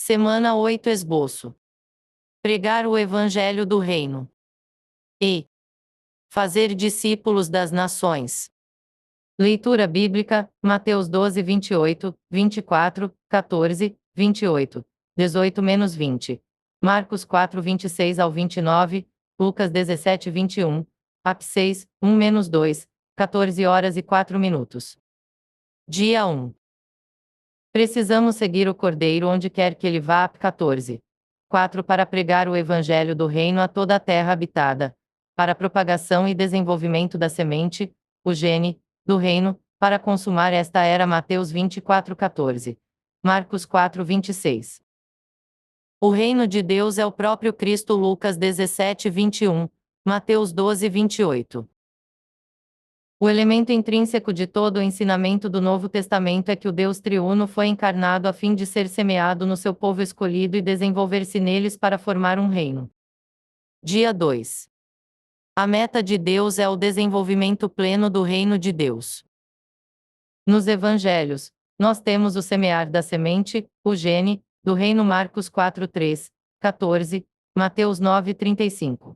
Semana 8 Esboço. Pregar o Evangelho do Reino. E fazer discípulos das nações. Leitura bíblica, Mateus 12, 28, 24, 14, 28, 18-20. Marcos 4, 26 ao 29, Lucas 17, 21, Atos 6, 1-2, 14 horas e 4 minutos. Dia 1. Precisamos seguir o Cordeiro onde quer que ele vá. 14. 4. Para pregar o Evangelho do Reino a toda a terra habitada, para a propagação e desenvolvimento da semente, o gene, do Reino, para consumar esta era. Mateus 24:14. Marcos 4:26. O Reino de Deus é o próprio Cristo. Lucas 17:21, Mateus 12:28. O elemento intrínseco de todo o ensinamento do Novo Testamento é que o Deus triuno foi encarnado a fim de ser semeado no seu povo escolhido e desenvolver-se neles para formar um reino. Dia 2. A meta de Deus é o desenvolvimento pleno do reino de Deus. Nos Evangelhos, nós temos o semear da semente, o gene, do reino. Marcos 4:3, 14, Mateus 9:35.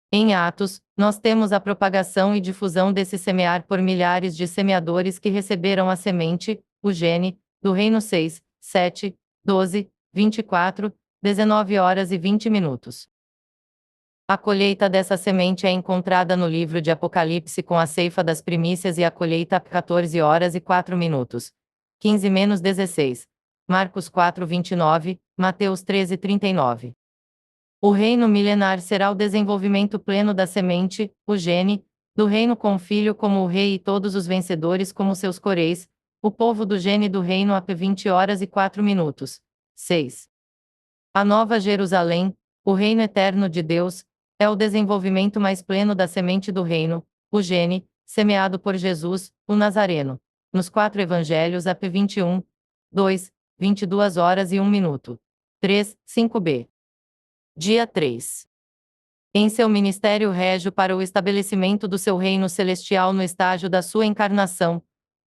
Em Atos, nós temos a propagação e difusão desse semear por milhares de semeadores que receberam a semente, o gene, do reino. 6, 7, 12, 24, 19 horas e 20 minutos. A colheita dessa semente é encontrada no livro de Apocalipse com a ceifa das primícias e a colheita 14 horas e 4 minutos. 15-16. Marcos 4:29, Mateus 13:39. O reino milenar será o desenvolvimento pleno da semente, o gene, do reino com o filho como o rei e todos os vencedores como seus coreis, o povo do gene do reino a 20 horas e 4 minutos. 6. A Nova Jerusalém, o reino eterno de Deus, é o desenvolvimento mais pleno da semente do reino, o gene, semeado por Jesus, o Nazareno, nos 4 evangelhos ap 21, 2, 22 horas e 1 minuto. 3, 5b. Dia 3. Em seu ministério régio para o estabelecimento do seu reino celestial no estágio da sua encarnação,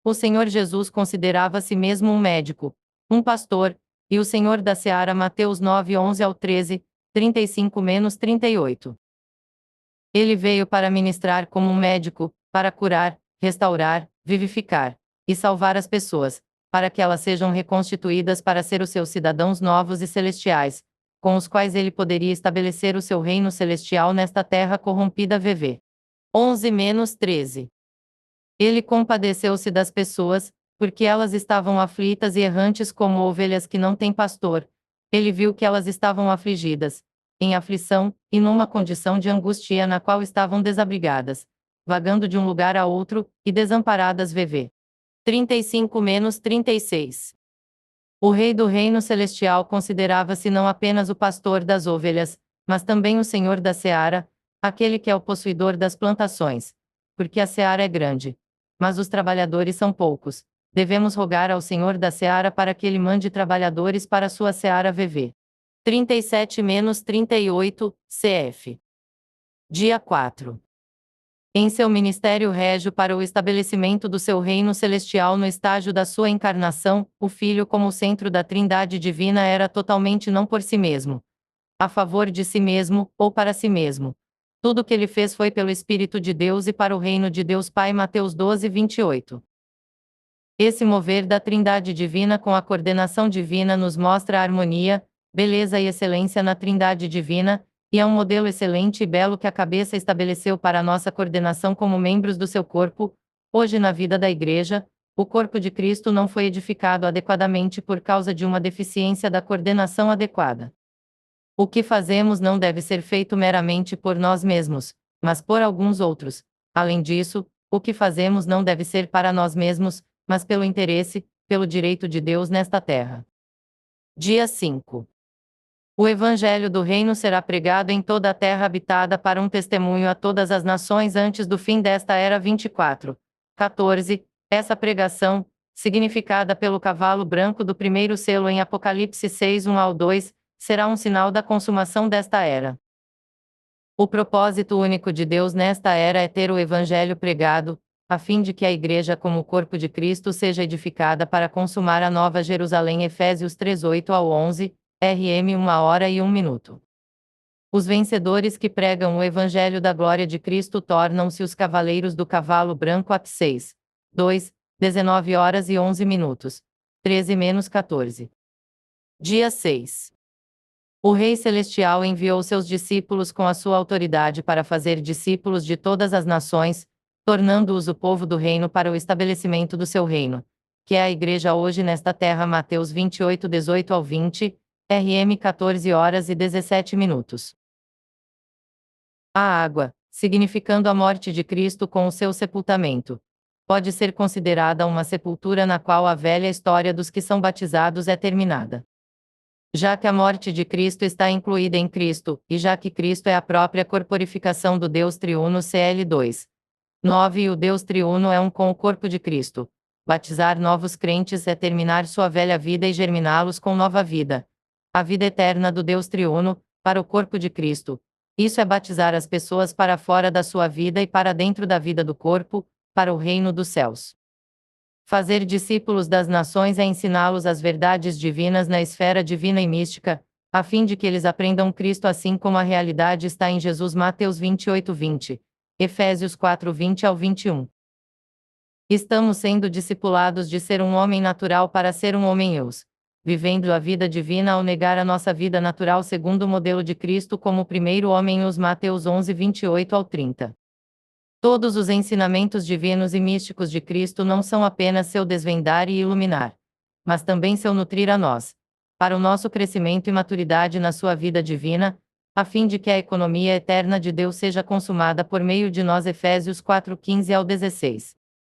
o Senhor Jesus considerava a si mesmo um médico, um pastor, e o Senhor da Seara. Mateus 9:11 ao 13, 35-38. Ele veio para ministrar como um médico, para curar, restaurar, vivificar e salvar as pessoas, para que elas sejam reconstituídas para ser os seus cidadãos novos e celestiais, com os quais ele poderia estabelecer o seu reino celestial nesta terra corrompida. VV 11-13. Ele compadeceu-se das pessoas, porque elas estavam aflitas e errantes como ovelhas que não têm pastor. Ele viu que elas estavam afligidas, em aflição, e numa condição de angústia na qual estavam desabrigadas, vagando de um lugar a outro, e desamparadas. VV 35-36. O Rei do Reino Celestial considerava-se não apenas o pastor das ovelhas, mas também o Senhor da Seara, aquele que é o possuidor das plantações. Porque a seara é grande, mas os trabalhadores são poucos. Devemos rogar ao Senhor da Seara para que ele mande trabalhadores para a sua seara. VV 37-38, cf. Dia 4. Em seu ministério régio para o estabelecimento do seu reino celestial no estágio da sua encarnação, o Filho como o centro da Trindade divina era totalmente não por si mesmo, a favor de si mesmo, ou para si mesmo. Tudo o que ele fez foi pelo Espírito de Deus e para o reino de Deus Pai. Mateus 12:28. Esse mover da Trindade divina com a coordenação divina nos mostra a harmonia, beleza e excelência na Trindade divina, e é um modelo excelente e belo que a cabeça estabeleceu para a nossa coordenação como membros do seu corpo. Hoje, na vida da Igreja, o corpo de Cristo não foi edificado adequadamente por causa de uma deficiência da coordenação adequada. O que fazemos não deve ser feito meramente por nós mesmos, mas por alguns outros. Além disso, o que fazemos não deve ser para nós mesmos, mas pelo interesse, pelo direito de Deus nesta terra. Dia 5. O Evangelho do Reino será pregado em toda a terra habitada para um testemunho a todas as nações antes do fim desta era. 24:14. Essa pregação, significada pelo cavalo branco do primeiro selo em Apocalipse 6:1 ao 2, será um sinal da consumação desta era. O propósito único de Deus nesta era é ter o Evangelho pregado, a fim de que a Igreja como o corpo de Cristo seja edificada para consumar a Nova Jerusalém. Efésios 3:8-11, RM 1 hora e 1 minuto. Os vencedores que pregam o Evangelho da glória de Cristo tornam-se os cavaleiros do cavalo branco. Atos 6, 2, 19 horas e 11 minutos. 13-14. Dia 6. O Rei Celestial enviou seus discípulos com a sua autoridade para fazer discípulos de todas as nações, tornando-os o povo do reino para o estabelecimento do seu reino, que é a Igreja hoje nesta terra. Mateus 28:18-20, RM 14 horas e 17 minutos. A água, significando a morte de Cristo com o seu sepultamento, pode ser considerada uma sepultura na qual a velha história dos que são batizados é terminada. Já que a morte de Cristo está incluída em Cristo, e já que Cristo é a própria corporificação do Deus Triuno. CL 2, 9 e o Deus Triuno é um com o corpo de Cristo. Batizar novos crentes é terminar sua velha vida e germiná-los com nova vida. A vida eterna do Deus Triuno, para o corpo de Cristo. Isso é batizar as pessoas para fora da sua vida e para dentro da vida do corpo, para o reino dos céus. Fazer discípulos das nações é ensiná-los as verdades divinas na esfera divina e mística, a fim de que eles aprendam Cristo assim como a realidade está em Jesus. Mateus 28:20, Efésios 4:20-21. Estamos sendo discipulados de ser um homem natural para ser um homem-eus, vivendo a vida divina ao negar a nossa vida natural segundo o modelo de Cristo como o primeiro homem-eus. Mateus 11:28-30. Todos os ensinamentos divinos e místicos de Cristo não são apenas seu desvendar e iluminar, mas também seu nutrir a nós, para o nosso crescimento e maturidade na sua vida divina, a fim de que a economia eterna de Deus seja consumada por meio de nós. Efésios 4:15-16.